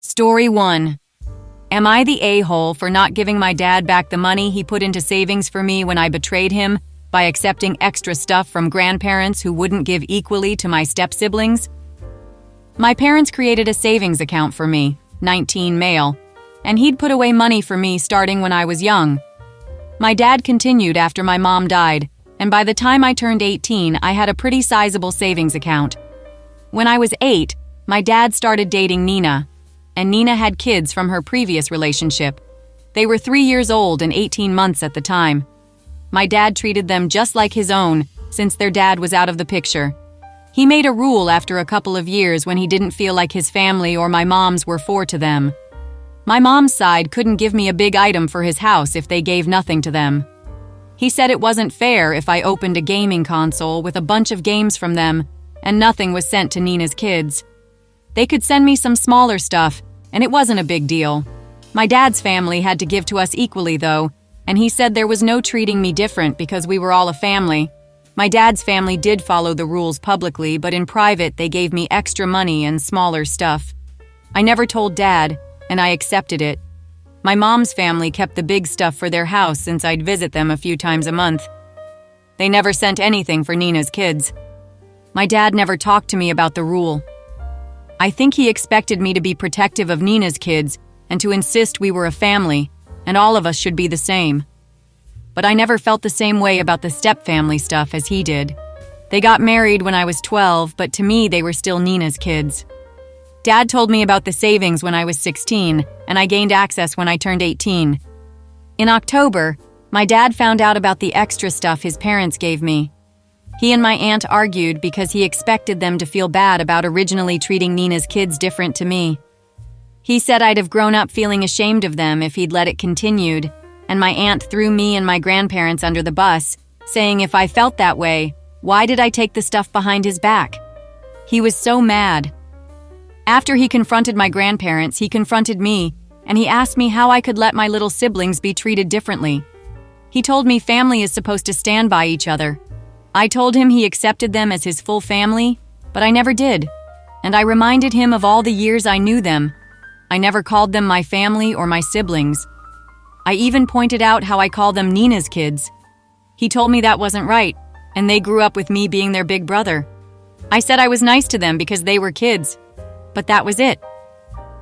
Story 1. Am I the a-hole for not giving my dad back the money he put into savings for me when I betrayed him by accepting extra stuff from grandparents who wouldn't give equally to my step-siblings? My parents created a savings account for me, 19 male, and he'd put away money for me starting when I was young. My dad continued after my mom died, and by the time I turned 18, I had a pretty sizable savings account. When I was 8, my dad started dating Nina, and Nina had kids from her previous relationship. They were 3 years old and 18 months at the time. My dad treated them just like his own, since their dad was out of the picture. He made a rule after a couple of years when he didn't feel like his family or my mom's were fair to them. My mom's side couldn't give me a big item for his house if they gave nothing to them. He said it wasn't fair if I opened a gaming console with a bunch of games from them and nothing was sent to Nina's kids. They could send me some smaller stuff, and it wasn't a big deal. My dad's family had to give to us equally, though, and he said there was no treating me different because we were all a family. My dad's family did follow the rules publicly, but in private they gave me extra money and smaller stuff. I never told Dad, and I accepted it. My mom's family kept the big stuff for their house since I'd visit them a few times a month. They never sent anything for Nina's kids. My dad never talked to me about the rule. I think he expected me to be protective of Nina's kids and to insist we were a family, and all of us should be the same. But I never felt the same way about the step-family stuff as he did. They got married when I was 12, but to me they were still Nina's kids. Dad told me about the savings when I was 16, and I gained access when I turned 18. In October, my dad found out about the extra stuff his parents gave me. He and my aunt argued because he expected them to feel bad about originally treating Nina's kids different to me. He said I'd have grown up feeling ashamed of them if he'd let it continued, and my aunt threw me and my grandparents under the bus, saying if I felt that way, why did I take the stuff behind his back? He was so mad. After he confronted my grandparents, he confronted me, and he asked me how I could let my little siblings be treated differently. He told me family is supposed to stand by each other. I told him he accepted them as his full family, but I never did, and I reminded him of all the years I knew them. I never called them my family or my siblings. I even pointed out how I call them Nina's kids. He told me that wasn't right, and they grew up with me being their big brother. I said I was nice to them because they were kids, but that was it.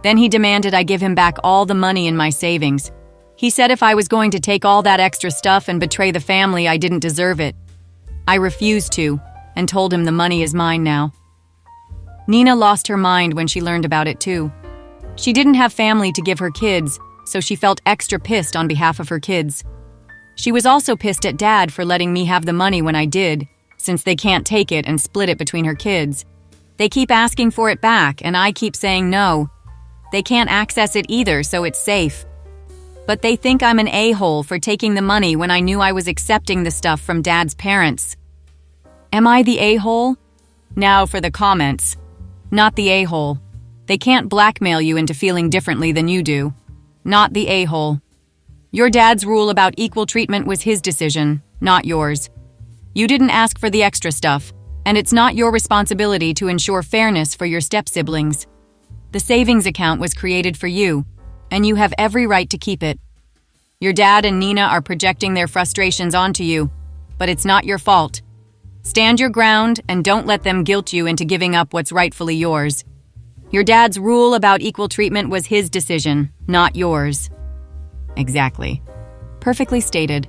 Then he demanded I give him back all the money in my savings. He said if I was going to take all that extra stuff and betray the family, I didn't deserve it. I refused to, and told him the money is mine now. Nina lost her mind when she learned about it too. She didn't have family to give her kids, so she felt extra pissed on behalf of her kids. She was also pissed at Dad for letting me have the money when I did, since they can't take it and split it between her kids. They keep asking for it back, and I keep saying no. They can't access it either, so it's safe. But they think I'm an a-hole for taking the money when I knew I was accepting the stuff from Dad's parents. Am I the a-hole? Now for the comments. Not the a-hole. They can't blackmail you into feeling differently than you do. Not the a-hole. Your dad's rule about equal treatment was his decision, not yours. You didn't ask for the extra stuff, and it's not your responsibility to ensure fairness for your step-siblings. The savings account was created for you, and you have every right to keep it. Your dad and Nina are projecting their frustrations onto you, but it's not your fault. Stand your ground and don't let them guilt you into giving up what's rightfully yours. Your dad's rule about equal treatment was his decision, not yours. Exactly. Perfectly stated.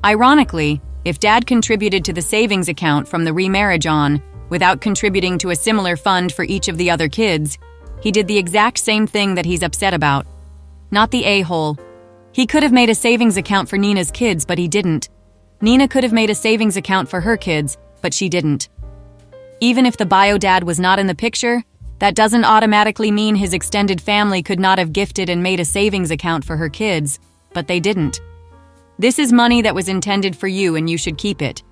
Ironically, if Dad contributed to the savings account from the remarriage on, without contributing to a similar fund for each of the other kids, he did the exact same thing that he's upset about. Not the a-hole. He could have made a savings account for Nina's kids, but he didn't. Nina could have made a savings account for her kids, but she didn't. Even if the bio dad was not in the picture, that doesn't automatically mean his extended family could not have gifted and made a savings account for her kids, but they didn't. This is money that was intended for you and you should keep it.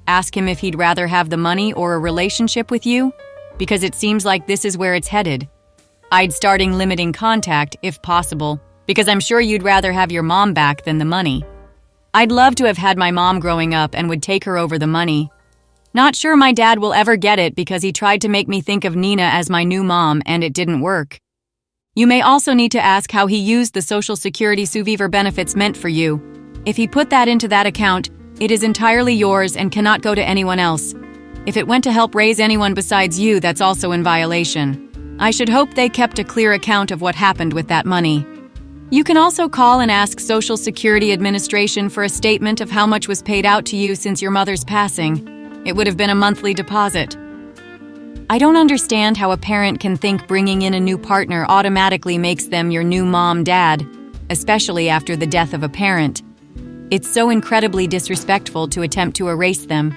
Ask him if he'd rather have the money or a relationship with you, because it seems like this is where it's headed. I'd starting limiting contact if possible, because I'm sure you'd rather have your mom back than the money. I'd love to have had my mom growing up and would take her over the money. Not sure my dad will ever get it because he tried to make me think of Nina as my new mom and it didn't work. You may also need to ask how he used the Social Security survivor benefits meant for you. If he put that into that account, it is entirely yours and cannot go to anyone else. If it went to help raise anyone besides you, that's also in violation. I should hope they kept a clear account of what happened with that money. You can also call and ask Social Security Administration for a statement of how much was paid out to you since your mother's passing. It would have been a monthly deposit. I don't understand how a parent can think bringing in a new partner automatically makes them your new mom-dad, especially after the death of a parent. It's so incredibly disrespectful to attempt to erase them.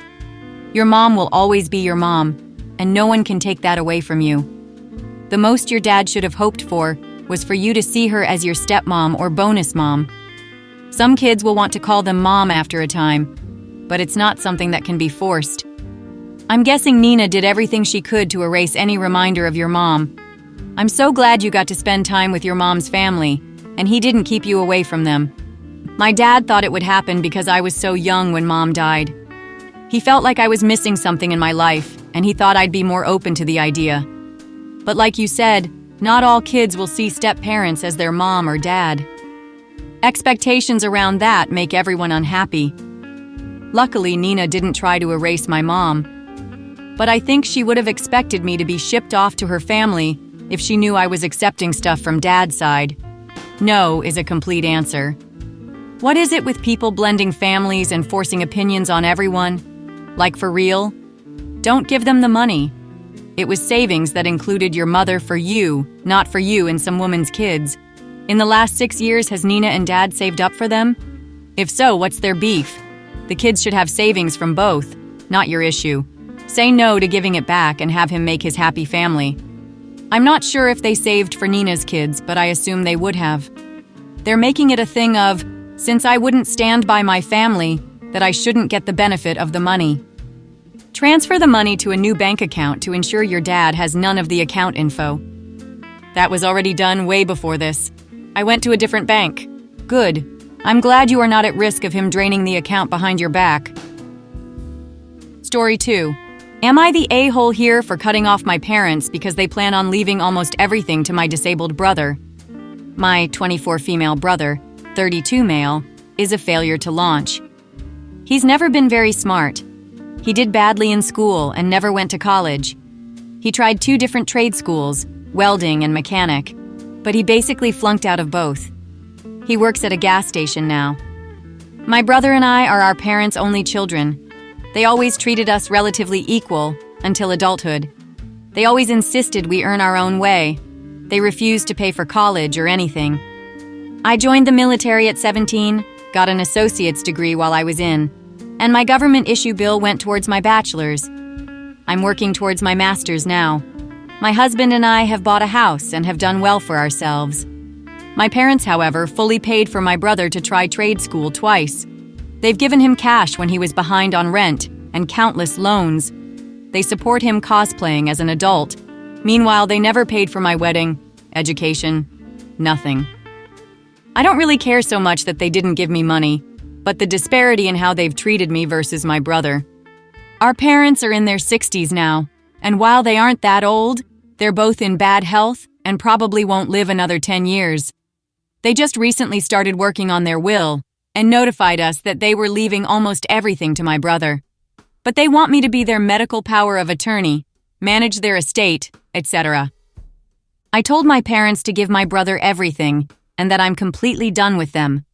Your mom will always be your mom, and no one can take that away from you. The most your dad should have hoped for was for you to see her as your stepmom or bonus mom. Some kids will want to call them mom after a time, but it's not something that can be forced. I'm guessing Nina did everything she could to erase any reminder of your mom. I'm so glad you got to spend time with your mom's family, and he didn't keep you away from them. My dad thought it would happen because I was so young when Mom died. He felt like I was missing something in my life, and he thought I'd be more open to the idea. But like you said, not all kids will see step-parents as their mom or dad. Expectations around that make everyone unhappy. Luckily, Nina didn't try to erase my mom. But I think she would have expected me to be shipped off to her family if she knew I was accepting stuff from Dad's side. No is a complete answer. What is it with people blending families and forcing opinions on everyone? Like for real? Don't give them the money. It was savings that included your mother for you, not for you and some woman's kids. In the last 6 years, has Nina and Dad saved up for them? If so, what's their beef? The kids should have savings from both, not your issue. Say no to giving it back and have him make his happy family. I'm not sure if they saved for Nina's kids, but I assume they would have. They're making it a thing of, since I wouldn't stand by my family, that I shouldn't get the benefit of the money. Transfer the money to a new bank account to ensure your dad has none of the account info. That was already done way before this. I went to a different bank. Good. I'm glad you are not at risk of him draining the account behind your back. Story 2. Am I the a-hole here for cutting off my parents because they plan on leaving almost everything to my disabled brother? My 24 female brother, 32 male, is a failure to launch. He's never been very smart. He did badly in school and never went to college. He tried 2 different trade schools, welding and mechanic, but he basically flunked out of both. He works at a gas station now. My brother and I are our parents' only children. They always treated us relatively equal until adulthood. They always insisted we earn our own way. They refused to pay for college or anything. I joined the military at 17, got an associate's degree while I was in, and my government issue bill went towards my bachelor's. I'm working towards my master's now. My husband and I have bought a house and have done well for ourselves. My parents, however, fully paid for my brother to try trade school twice. They've given him cash when he was behind on rent and countless loans. They support him cosplaying as an adult. Meanwhile, they never paid for my wedding, education, nothing. I don't really care so much that they didn't give me money, but the disparity in how they've treated me versus my brother. Our parents are in their 60s now, and while they aren't that old, they're both in bad health and probably won't live another 10 years. They just recently started working on their will and notified us that they were leaving almost everything to my brother. But they want me to be their medical power of attorney, manage their estate, etc. I told my parents to give my brother everything and that I'm completely done with them.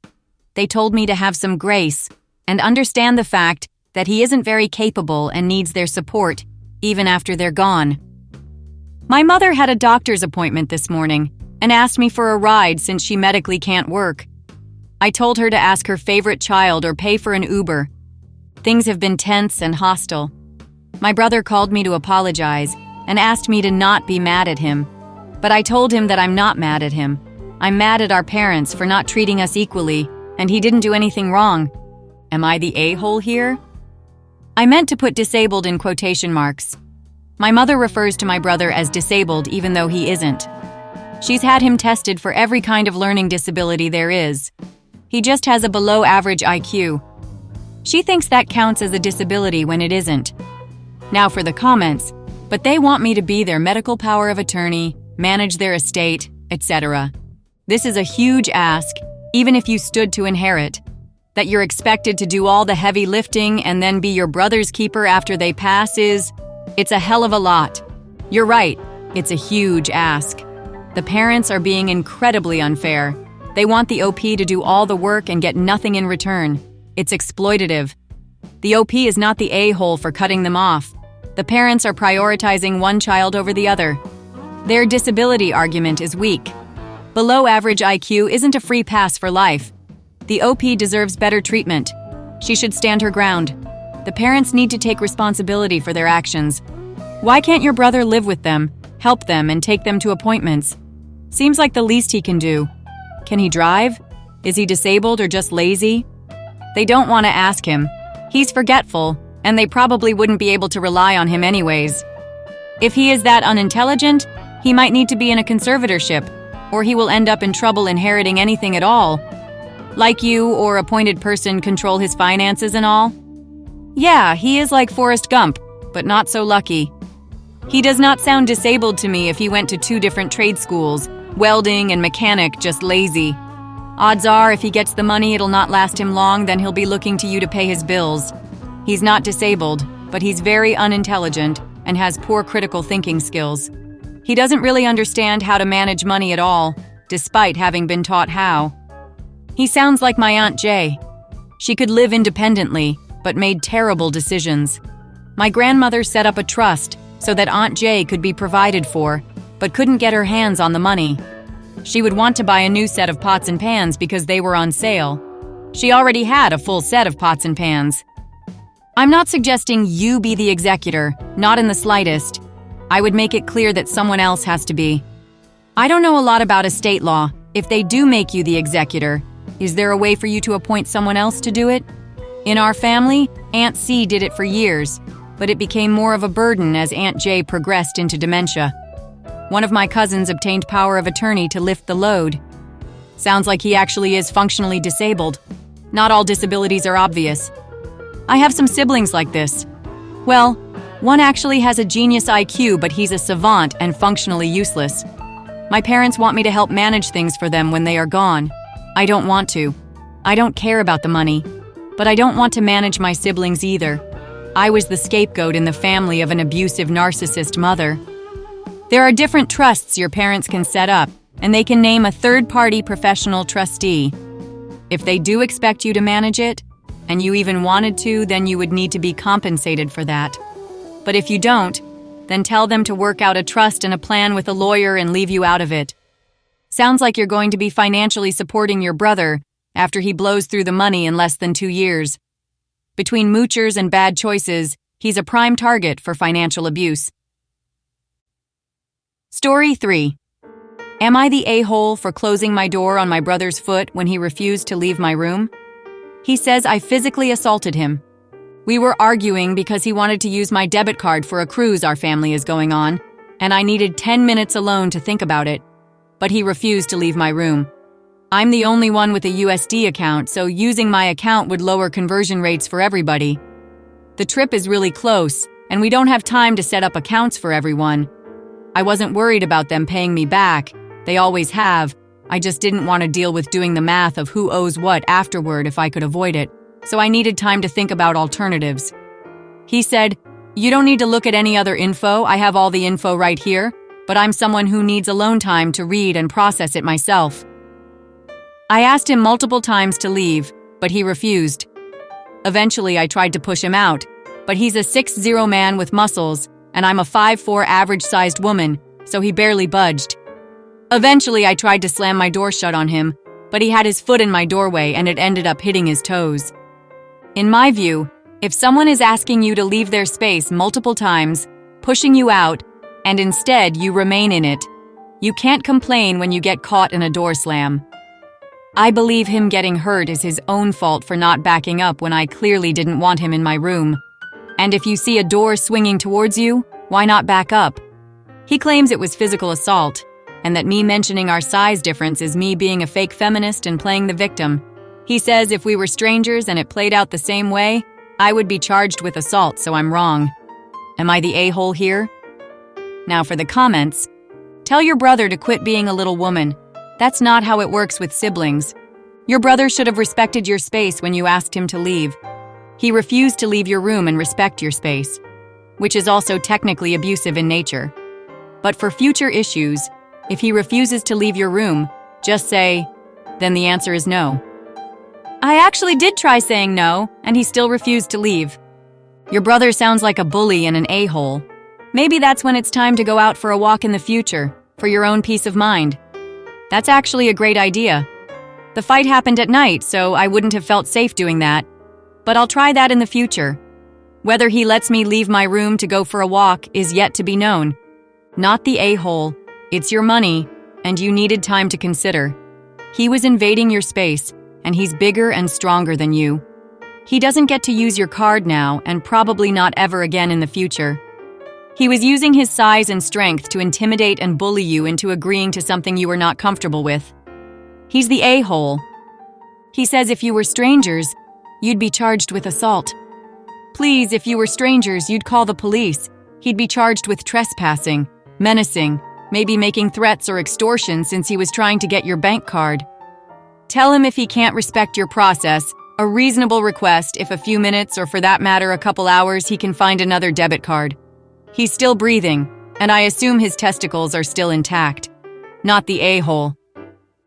They told me to have some grace and understand the fact that he isn't very capable and needs their support, even after they're gone. My mother had a doctor's appointment this morning and asked me for a ride since she medically can't work. I told her to ask her favorite child or pay for an Uber. Things have been tense and hostile. My brother called me to apologize and asked me to not be mad at him. But I told him that I'm not mad at him. I'm mad at our parents for not treating us equally, and he didn't do anything wrong. Am I the a-hole here? I meant to put disabled in quotation marks. My mother refers to my brother as disabled even though he isn't. She's had him tested for every kind of learning disability there is. He just has a below-average IQ. She thinks that counts as a disability when it isn't. Now for the comments, but they want me to be their medical power of attorney, manage their estate, etc. This is a huge ask, even if you stood to inherit. That you're expected to do all the heavy lifting and then be your brother's keeper after they pass it's a hell of a lot. You're right, it's a huge ask. The parents are being incredibly unfair. They want the OP to do all the work and get nothing in return. It's exploitative. The OP is not the a-hole for cutting them off. The parents are prioritizing one child over the other. Their disability argument is weak. Below average IQ isn't a free pass for life. The OP deserves better treatment. She should stand her ground. The parents need to take responsibility for their actions. Why can't your brother live with them, help them, and take them to appointments? Seems like the least he can do. Can he drive? Is he disabled or just lazy? They don't want to ask him. He's forgetful, and they probably wouldn't be able to rely on him anyways. If he is that unintelligent, he might need to be in a conservatorship, or he will end up in trouble inheriting anything at all. Like you or appointed person control his finances and all? Yeah, he is like Forrest Gump, but not so lucky. He does not sound disabled to me if he went to 2 different trade schools, welding and mechanic, just lazy. Odds are if he gets the money it'll not last him long, then he'll be looking to you to pay his bills. He's not disabled, but he's very unintelligent and has poor critical thinking skills. He doesn't really understand how to manage money at all, despite having been taught how. He sounds like my Aunt Jay. She could live independently, but made terrible decisions. My grandmother set up a trust so that Aunt Jay could be provided for, but couldn't get her hands on the money. She would want to buy a new set of pots and pans because they were on sale. She already had a full set of pots and pans. I'm not suggesting you be the executor, not in the slightest. I would make it clear that someone else has to be. I don't know a lot about estate law. If they do make you the executor, is there a way for you to appoint someone else to do it? In our family, Aunt C did it for years, but it became more of a burden as Aunt J progressed into dementia. One of my cousins obtained power of attorney to lift the load. Sounds like he actually is functionally disabled. Not all disabilities are obvious. I have some siblings like this. Well, one actually has a genius IQ, but he's a savant and functionally useless. My parents want me to help manage things for them when they are gone. I don't want to. I don't care about the money, but I don't want to manage my siblings either. I was the scapegoat in the family of an abusive narcissist mother. There are different trusts your parents can set up, and they can name a third-party professional trustee. If they do expect you to manage it, and you even wanted to, then you would need to be compensated for that. But if you don't, then tell them to work out a trust and a plan with a lawyer and leave you out of it. Sounds like you're going to be financially supporting your brother after he blows through the money in less than 2 years. Between moochers and bad choices, he's a prime target for financial abuse. Story 3. Am I the a-hole for closing my door on my brother's foot when he refused to leave my room? He says I physically assaulted him. We were arguing because he wanted to use my debit card for a cruise our family is going on, and I needed 10 minutes alone to think about it. But he refused to leave my room. I'm the only one with a USD account, so using my account would lower conversion rates for everybody. The trip is really close, and we don't have time to set up accounts for everyone. I wasn't worried about them paying me back. They always have. I just didn't want to deal with doing the math of who owes what afterward if I could avoid it, so I needed time to think about alternatives. He said, "You don't need to look at any other info, I have all the info right here, but I'm someone who needs alone time to read and process it myself." I asked him multiple times to leave, but he refused. Eventually, I tried to push him out, but he's a 6'0" man with muscles, and I'm a 5'4" average-sized woman, so he barely budged. Eventually, I tried to slam my door shut on him, but he had his foot in my doorway and it ended up hitting his toes. In my view, if someone is asking you to leave their space multiple times, pushing you out, and instead you remain in it, you can't complain when you get caught in a door slam. I believe him getting hurt is his own fault for not backing up when I clearly didn't want him in my room. And if you see a door swinging towards you, why not back up? He claims it was physical assault, and that me mentioning our size difference is me being a fake feminist and playing the victim. He says if we were strangers and it played out the same way, I would be charged with assault, so I'm wrong. Am I the a-hole here? Now for the comments. Tell your brother to quit being a little woman. That's not how it works with siblings. Your brother should have respected your space when you asked him to leave. He refused to leave your room and respect your space, which is also technically abusive in nature. But for future issues, if he refuses to leave your room, just say, then the answer is no. I actually did try saying no, and he still refused to leave. Your brother sounds like a bully and an a-hole. Maybe that's when it's time to go out for a walk in the future, for your own peace of mind. That's actually a great idea. The fight happened at night, so I wouldn't have felt safe doing that. But I'll try that in the future. Whether he lets me leave my room to go for a walk is yet to be known. Not the a-hole. It's your money, and you needed time to consider. He was invading your space, and he's bigger and stronger than you. He doesn't get to use your card now, and probably not ever again in the future. He was using his size and strength to intimidate and bully you into agreeing to something you were not comfortable with. He's the a-hole. He says if you were strangers, you'd be charged with assault. Please, if you were strangers, you'd call the police. He'd be charged with trespassing, menacing, maybe making threats or extortion since he was trying to get your bank card. Tell him if he can't respect your process, a reasonable request if a few minutes or for that matter a couple hours he can find another debit card. He's still breathing, and I assume his testicles are still intact. Not the a-hole.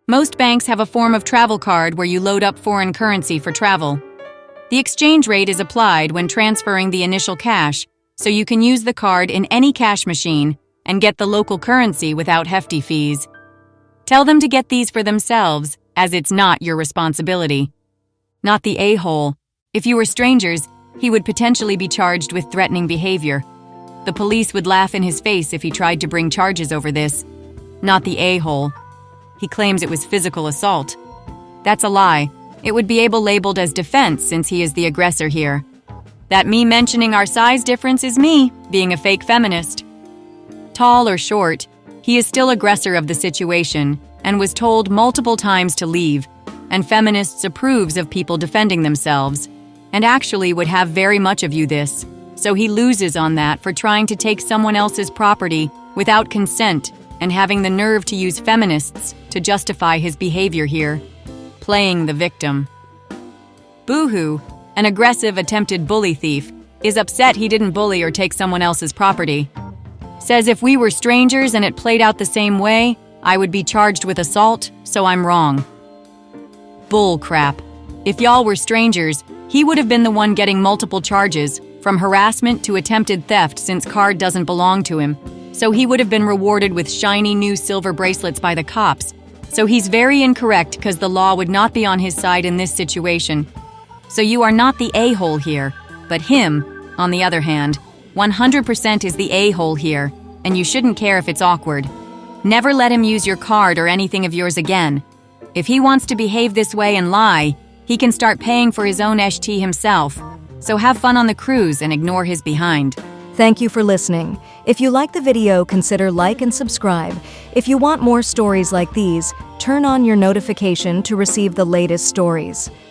Most banks have a form of travel card where you load up foreign currency for travel. The exchange rate is applied when transferring the initial cash, so you can use the card in any cash machine and get the local currency without hefty fees. Tell them to get these for themselves, as it's not your responsibility. Not the a-hole. If you were strangers, he would potentially be charged with threatening behavior. The police would laugh in his face if he tried to bring charges over this. Not the a-hole. He claims it was physical assault. That's a lie. It would be labeled as defense since he is the aggressor here. That me mentioning our size difference is me being a fake feminist. Tall or short, he is still aggressor of the situation and was told multiple times to leave, and feminists approves of people defending themselves, and actually would have very much of you this, so he loses on that for trying to take someone else's property without consent and having the nerve to use feminists to justify his behavior here, playing the victim. Boohoo, an aggressive attempted bully thief, is upset he didn't bully or take someone else's property. Says if we were strangers and it played out the same way, I would be charged with assault, so I'm wrong. Bull crap. If y'all were strangers, he would have been the one getting multiple charges, from harassment to attempted theft since card doesn't belong to him, so he would have been rewarded with shiny new silver bracelets by the cops. So he's very incorrect because the law would not be on his side in this situation. So you are not the a-hole here, but him, on the other hand, 100% is the a-hole here, and you shouldn't care if it's awkward. Never let him use your card or anything of yours again. If he wants to behave this way and lie, he can start paying for his own ST himself. So have fun on the cruise and ignore his behind. Thank you for listening. If you like the video, consider like and subscribe. If you want more stories like these, turn on your notification to receive the latest stories.